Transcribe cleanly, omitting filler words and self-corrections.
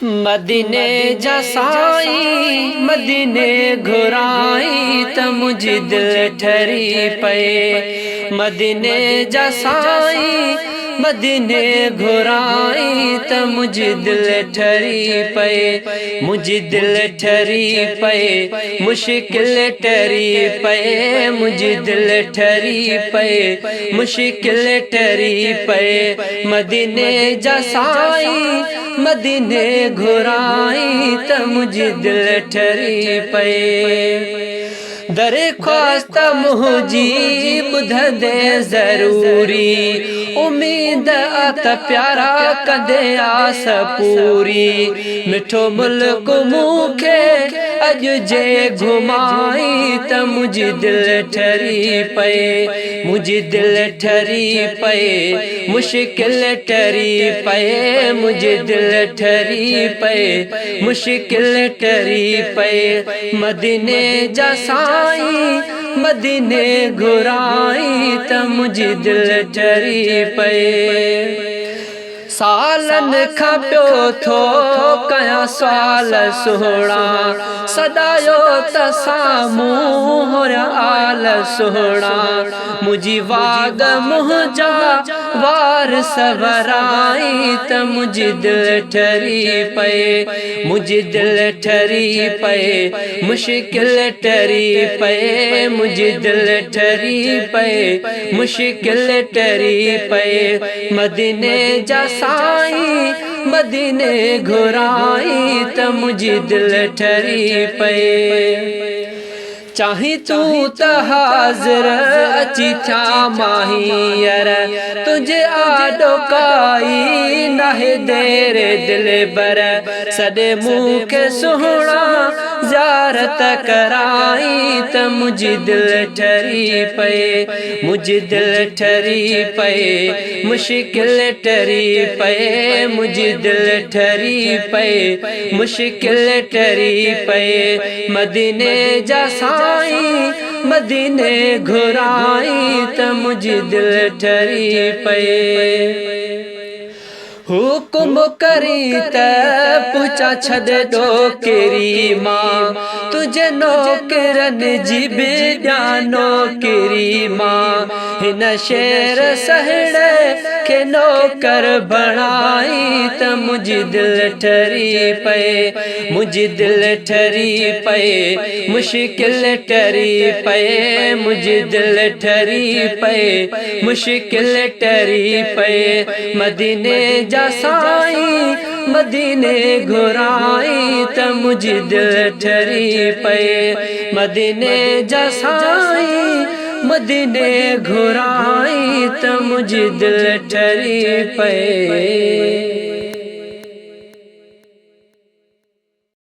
मदीने जा साईं मदीने घुराई त मुझी दिल ठरी पे। मदीने जा साईं मदीने घुराई त मुझी दिल ठरी पे। मुझी दिल ठरी पे, मुश्किल टरी पे। मुझी दिल ठरी पे, मुश्किल टरी पे। मदीने जा साईं मदीने घुराई त मुझी दिल ठरी पे। दरख्वास्त मुझी ॿुध दे ज़रूरी, उम्मीद त प्यारा कंदे आस पूरी। मिठो मुल्क मूंखे अॼु जे घुमाई त मुझी दिल ठरी पे। मुझी दिल ठरी पे, मुश्किल टरी पे। मुझी दिल ठरी पे, मुश्किल टरी पे। मदीने जा साईं मदीने घुराई त मुझी दिल ठरी पे। सालन खां पियो थो कयां सुवाल सुहिणा, सदायो त साम्हूं हुरिया आल सुहिणा। मुझी वाग मुंहिंजा वार सवराई त मुझी दिल ठरी पे। मुझी दिल ठरी पे, मुश्किल टरी पे। मुझी दिल ठरी पे, मुश्किल टरी पे। मदीने जा साईं मदीने घुराई त मुझी दिल ठरी पे। चाही तू त हाज़िर अची था माहीर, तुझे आॾो काई नाहे देर दिल बर। सॾे मूंखे सुहिणा ज़ियारत कराई त मुझी दिल ठरी पे। मुझी दिल ठरी पे, मुश्किल टरी पे। मुझी दिल ठरी पे, मुश्किल टरी पे। मदीने जा साईं मदीने घुराई त मुझी दिल ठरी पे। हुकुम करी त पुछा छॾे ॾोकिरी मां, तुझे नौकिरन जी बि ॼानो किरी मां। हिन शेर सहड़े खे नौकर बणाई त मुझी दिल ठरी पे। मुझी दिल ठरी पे, मुश्किल टरी पे। मुझी दिल ठरी पे, मुश्किल टरी पे। मदीने जा साईं मदीने घुराई त मुझी दिल ठरी पे। मदीने जा साईं मदीने घुराई त मुझी दिल ठरी पे।